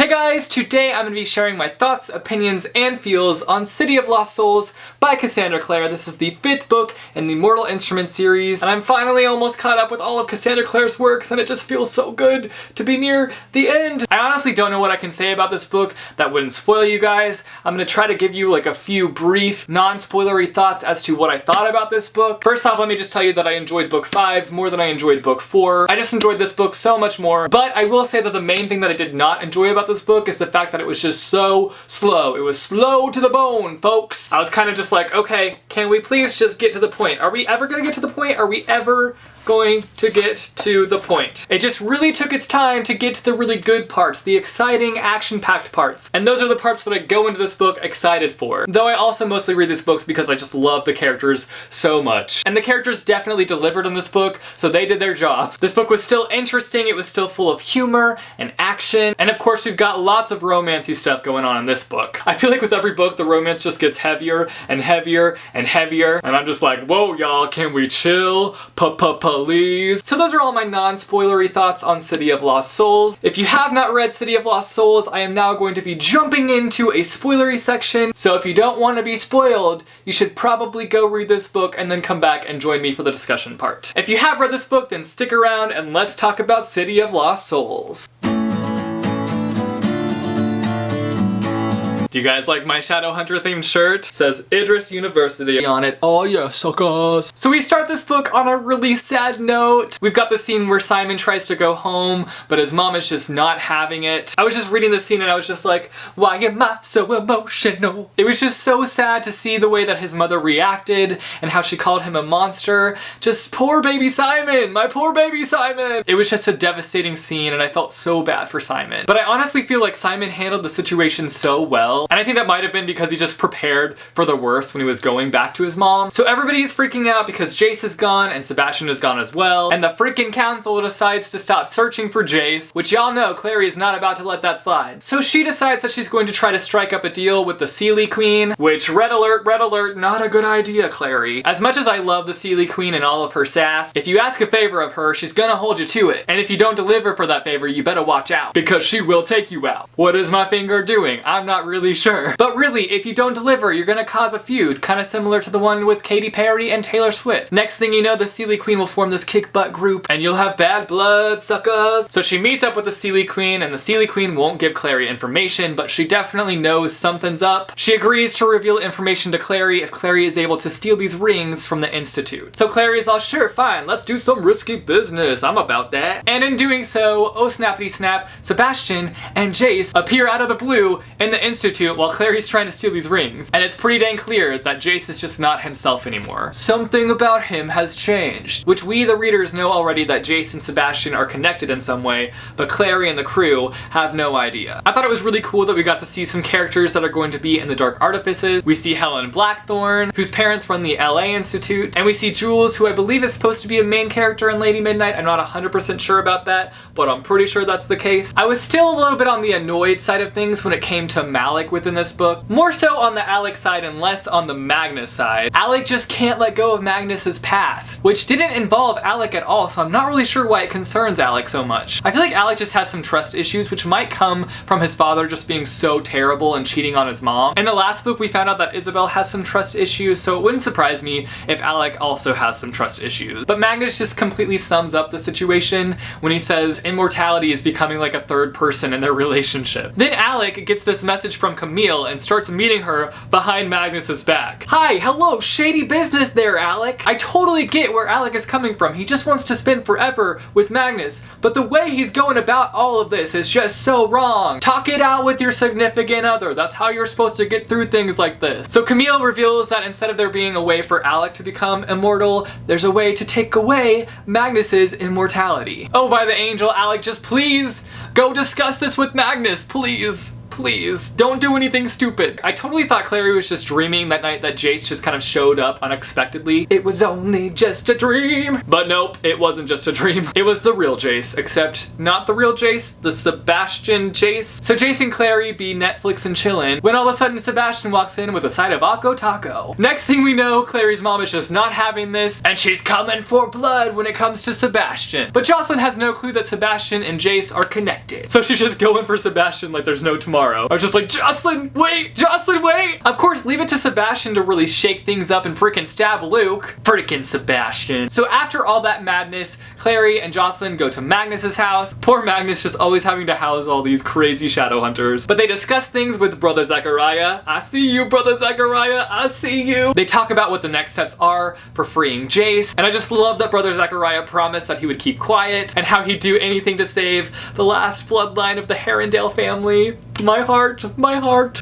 Hey guys, today I'm going to be sharing my thoughts, opinions, and feels on City of Lost Souls by Cassandra Clare. This is the 5th book in the Mortal Instruments series, and I'm finally almost caught up with all of Cassandra Clare's works, and it just feels so good to be near the end. I honestly don't know what I can say about this book that wouldn't spoil you guys. I'm going to try to give you like a few brief, non-spoilery thoughts as to what I thought about this book. First off, let me just tell you that I enjoyed book 5 more than I enjoyed book 4. I just enjoyed this book so much more, but I will say that the main thing that I did not enjoy about this book is the fact that it was just so slow. It was slow to the bone, folks. I was kind of just like, okay, can we please just get to the point? Are we ever gonna get to the point? Are we ever going to get to the point? It just really took its time to get to the really good parts, the exciting, action-packed parts. And those are the parts that I go into this book excited for. Though I also mostly read these books because I just love the characters so much. And the characters definitely delivered in this book, so they did their job. This book was still interesting, it was still full of humor and action, and of course we've got lots of romancy stuff going on in this book. I feel like with every book, the romance just gets heavier and heavier and heavier, and I'm just like, whoa y'all, can we chill? Please. So those are all my non-spoilery thoughts on City of Lost Souls. If you have not read City of Lost Souls, I am now going to be jumping into a spoilery section, so if you don't want to be spoiled, you should probably go read this book and then come back and join me for the discussion part. If you have read this book, then stick around and let's talk about City of Lost Souls. Do you guys like my Shadowhunter themed shirt? It says Idris University on it. Oh yeah, suckers. So we start this book on a really sad note. We've got the scene where Simon tries to go home, but his mom is just not having it. I was just reading the scene and I was just like, why am I so emotional? It was just so sad to see the way that his mother reacted and how she called him a monster. Just poor baby Simon, my poor baby Simon. It was just a devastating scene and I felt so bad for Simon. But I honestly feel like Simon handled the situation so well. And I think that might have been because he just prepared for the worst when he was going back to his mom. So everybody's freaking out because Jace is gone and Sebastian is gone as well. And the freaking council decides to stop searching for Jace, which y'all know Clary is not about to let that slide. So she decides that she's going to try to strike up a deal with the Sealy Queen, which red alert, not a good idea, Clary. As much as I love the Sealy Queen and all of her sass, if you ask a favor of her, she's gonna hold you to it. And if you don't deliver for that favor, you better watch out, because she will take you out. What is my finger doing? I'm not really sure. But really, if you don't deliver, you're gonna cause a feud, kind of similar to the one with Katy Perry and Taylor Swift. Next thing you know, the Sealy Queen will form this kick-butt group, and you'll have bad blood, suckers. So she meets up with the Sealy Queen, and the Sealy Queen won't give Clary information, but she definitely knows something's up. She agrees to reveal information to Clary if Clary is able to steal these rings from the Institute. So Clary is all, sure, fine, let's do some risky business, I'm about that. And in doing so, oh snappity snap, Sebastian and Jace appear out of the blue in the Institute while Clary's trying to steal these rings. And it's pretty dang clear that Jace is just not himself anymore. Something about him has changed, which we the readers know already that Jace and Sebastian are connected in some way, but Clary and the crew have no idea. I thought it was really cool that we got to see some characters that are going to be in the Dark Artifices. We see Helen Blackthorn, whose parents run the LA Institute, and we see Jules, who I believe is supposed to be a main character in Lady Midnight. I'm not 100% sure about that, but I'm pretty sure that's the case. I was still a little bit on the annoyed side of things when it came to Malec within this book. More so on the Alec side and less on the Magnus side. Alec just can't let go of Magnus's past, which didn't involve Alec at all, so I'm not really sure why it concerns Alec so much. I feel like Alec just has some trust issues, which might come from his father just being so terrible and cheating on his mom. In the last book, we found out that Isabel has some trust issues, so it wouldn't surprise me if Alec also has some trust issues. But Magnus just completely sums up the situation when he says immortality is becoming like a third person in their relationship. Then Alec gets this message from Camille and starts meeting her behind Magnus's back. Hi, hello, shady business there, Alec. I totally get where Alec is coming from. He just wants to spend forever with Magnus, but the way he's going about all of this is just so wrong. Talk it out with your significant other. That's how you're supposed to get through things like this. So Camille reveals that instead of there being a way for Alec to become immortal, there's a way to take away Magnus's immortality. Oh, by the angel, Alec, just please go discuss this with Magnus, please. please, don't do anything stupid. I totally thought Clary was just dreaming that night that Jace just kind of showed up unexpectedly. It was only just a dream. But nope, it wasn't just a dream. It was the real Jace, except not the real Jace, the Sebastian Jace. So Jace and Clary be Netflix and chillin' when all of a sudden Sebastian walks in with a side of Akko Taco. Next thing we know, Clary's mom is just not having this, and she's coming for blood when it comes to Sebastian. But Jocelyn has no clue that Sebastian and Jace are connected. So she's just going for Sebastian like there's no tomorrow. I was just like, Jocelyn, wait! Jocelyn, wait! Of course, leave it to Sebastian to really shake things up and freaking stab Luke. Freaking Sebastian. So after all that madness, Clary and Jocelyn go to Magnus's house. Poor Magnus just always having to house all these crazy shadow hunters. But they discuss things with Brother Zachariah. I see you, Brother Zachariah, I see you. They talk about what the next steps are for freeing Jace. And I just love that Brother Zachariah promised that he would keep quiet and how he'd do anything to save the last bloodline of the Herondale family. My heart, my heart.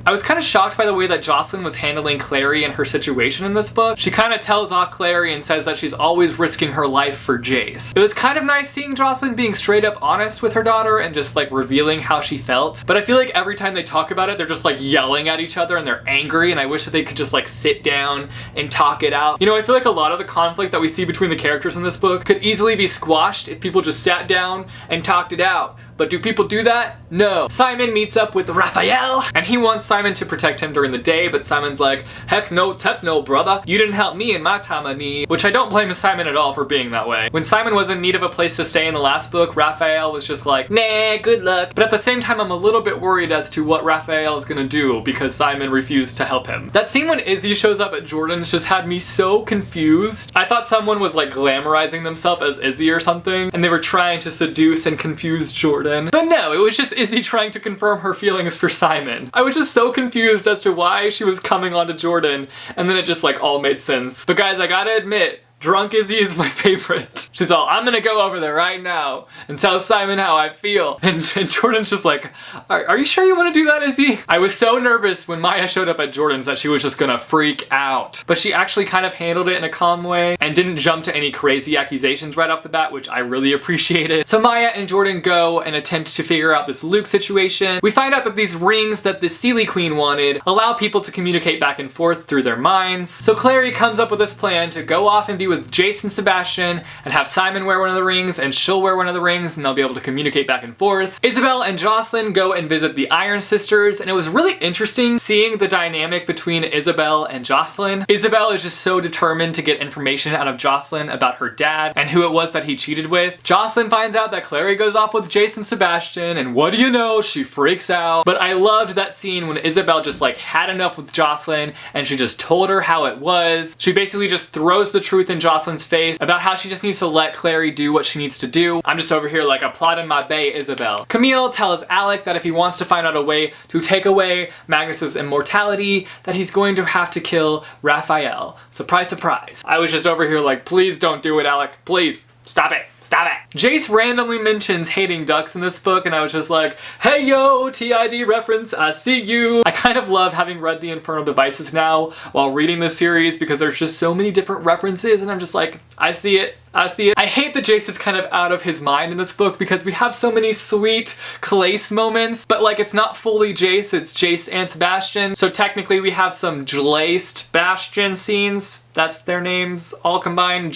I was kind of shocked by the way that Jocelyn was handling Clary and her situation in this book. She kind of tells off Clary and says that she's always risking her life for Jace. It was kind of nice seeing Jocelyn being straight up honest with her daughter and just like revealing how she felt. But I feel like every time they talk about it, they're just like yelling at each other and they're angry, and I wish that they could just like sit down and talk it out. You know, I feel like a lot of the conflict that we see between the characters in this book could easily be squashed if people just sat down and talked it out. But do people do that? No. Simon meets up with Raziel, and he wants Simon to protect him during the day, but Simon's like, heck no, tech no, brother. You didn't help me in my time of need. Which I don't blame Simon at all for being that way. When Simon was in need of a place to stay in the last book, Raziel was just like, nah, good luck. But at the same time, I'm a little bit worried as to what Raziel is gonna do because Simon refused to help him. That scene when Izzy shows up at Jordan's just had me so confused. I thought someone was like glamorizing themselves as Izzy or something, and they were trying to seduce and confuse Jordan. But no, it was just Izzy trying to confirm her feelings for Simon. I was just so confused as to why she was coming onto Jordan, and then it just like all made sense. But guys, I gotta admit, Drunk Izzy is my favorite. She's all, I'm gonna go over there right now and tell Simon how I feel. And Jordan's just like, are you sure you wanna do that, Izzy? I was so nervous when Maya showed up at Jordan's that she was just gonna freak out. But she actually kind of handled it in a calm way and didn't jump to any crazy accusations right off the bat, which I really appreciated. So Maya and Jordan go and attempt to figure out this Luke situation. We find out that these rings that the Seelie Queen wanted allow people to communicate back and forth through their minds. So Clary comes up with this plan to go off and be with Jace and Sebastian and have Simon wear one of the rings and she'll wear one of the rings and they'll be able to communicate back and forth. Isabel and Jocelyn go and visit the Iron Sisters, and it was really interesting seeing the dynamic between Isabel and Jocelyn. Isabel is just so determined to get information out of Jocelyn about her dad and who it was that he cheated with. Jocelyn finds out that Clary goes off with Jace and Sebastian, and what do you know, she freaks out. But I loved that scene when Isabel just like had enough with Jocelyn and she just told her how it was. She basically just throws the truth in Jocelyn's face about how she just needs to let Clary do what she needs to do. I'm just over here like applauding my bae Isabel. Camille tells Alec that if he wants to find out a way to take away Magnus's immortality, that he's going to have to kill Raziel. Surprise, surprise. I was just over here like, please don't do it, Alec. Please, stop it. Stop it. Jace randomly mentions hating ducks in this book, and I was just like, hey yo, TID reference, I see you. I kind of love having read the Infernal Devices now while reading this series because there's just so many different references, and I'm just like, I see it. I see it. I hate that Jace is kind of out of his mind in this book because we have so many sweet Clace moments, but like it's not fully Jace, it's Jace and Sebastian. So technically we have some Jlaced Bastion scenes. That's their names all combined.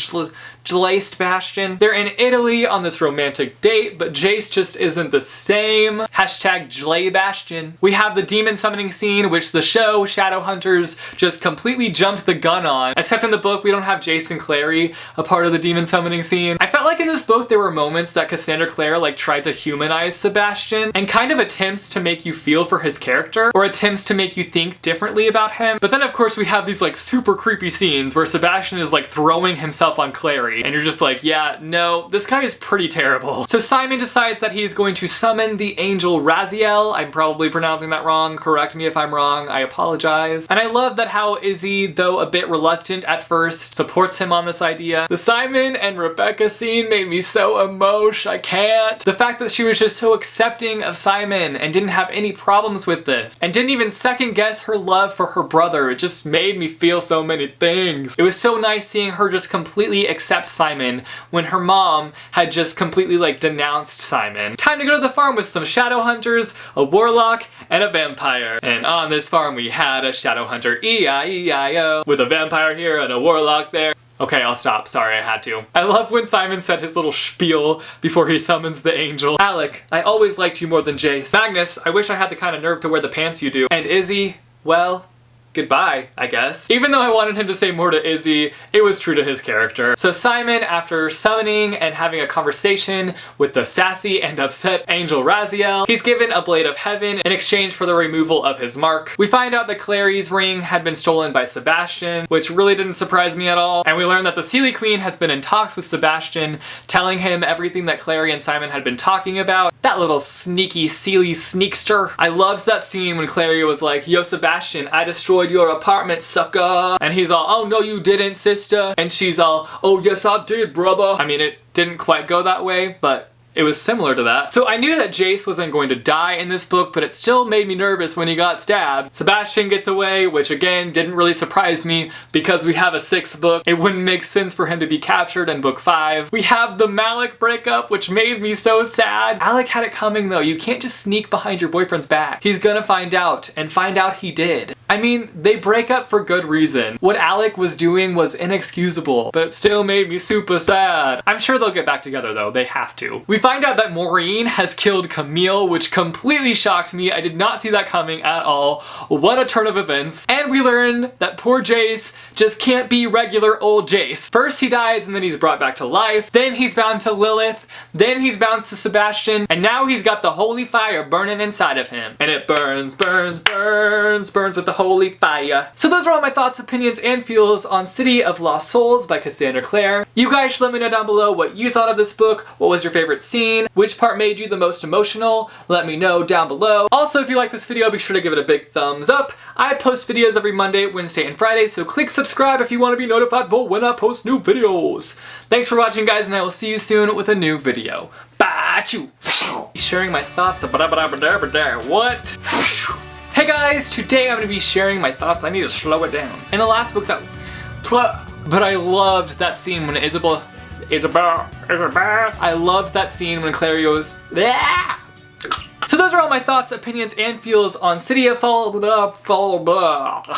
Jlaced Bastion. They're in Italy on this romantic date, but Jace just isn't the same. Hashtag Jlay Bastion. We have the demon summoning scene, which the show Shadowhunters just completely jumped the gun on. Except in the book, we don't have Jace and Clary a part of the demon summoning scene. I felt like in this book there were moments that Cassandra Clare like tried to humanize Sebastian and kind of attempts to make you feel for his character or attempts to make you think differently about him. But then of course we have these like super creepy scenes where Sebastian is like throwing himself on Clary and you're just like, yeah, no, this guy is pretty terrible. So Simon decides that he's going to summon the angel Raziel. I'm probably pronouncing that wrong. Correct me if I'm wrong. I apologize. And I love that how Izzy, though a bit reluctant at first, supports him on this idea. So Simon Simon and Rebecca scene made me so emotional. I can't. The fact that she was just so accepting of Simon and didn't have any problems with this and didn't even second guess her love for her brother. It just made me feel so many things. It was so nice seeing her just completely accept Simon when her mom had just completely like denounced Simon. Time to go to the farm with some shadow hunters, a warlock, and a vampire. And on this farm we had a shadow hunter, E-I-E-I-O, with a vampire here and a warlock there. Okay, I'll stop. Sorry, I had to. I love when Simon said his little spiel before he summons the angel. Malec, I always liked you more than Jace. Magnus, I wish I had the kind of nerve to wear the pants you do. And Izzy, well, goodbye, I guess. Even though I wanted him to say more to Izzy, it was true to his character. So Simon, after summoning and having a conversation with the sassy and upset angel Raziel, he's given a blade of heaven in exchange for the removal of his mark. We find out that Clary's ring had been stolen by Sebastian, which really didn't surprise me at all. And we learn that the Seelie Queen has been in talks with Sebastian, telling him everything that Clary and Simon had been talking about. That little sneaky Seelie sneakster. I loved that scene when Clary was like, "Yo, Sebastian, I destroyed your apartment, sucker." And he's all, "Oh no you didn't, sister." And she's all, "Oh yes I did, brother." I mean, it didn't quite go that way, but it was similar to that. So I knew that Jace wasn't going to die in this book, but it still made me nervous when he got stabbed. Sebastian gets away, which again didn't really surprise me because we have a 6th book. It wouldn't make sense for him to be captured in book 5. We have the Malec breakup, which made me so sad. Alec had it coming though. You can't just sneak behind your boyfriend's back. He's gonna find out, and find out he did. I mean, they break up for good reason. What Alec was doing was inexcusable, but it still made me super sad. I'm sure they'll get back together though. They have to. We find out that Maureen has killed Camille, which completely shocked me. I did not see that coming at all. What a turn of events. And we learn that poor Jace just can't be regular old Jace. First he dies and then he's brought back to life. Then he's bound to Lilith. Then he's bound to Sebastian. And now he's got the holy fire burning inside of him. And it burns, burns, burns, burns with the holy fire. So those are all my thoughts, opinions, and feels on City of Lost Souls by Cassandra Clare. You guys should let me know down below what you thought of this book. What was your favorite scene? Which part made you the most emotional? Let me know down below. Also, if you like this video, be sure to give it a big thumbs up. I post videos every Monday, Wednesday, and Friday, so click subscribe if you want to be notified for when I post new videos. Thanks for watching, guys, and I will see you soon with a new video. Bye! Sharing my thoughts. What? Hey guys, today I'm going to be sharing my thoughts. I need to slow it down. In the last book but I loved that scene when Isabel. I loved that scene when Clary goes, "Ah!" So those are all my thoughts, opinions, and feels on City of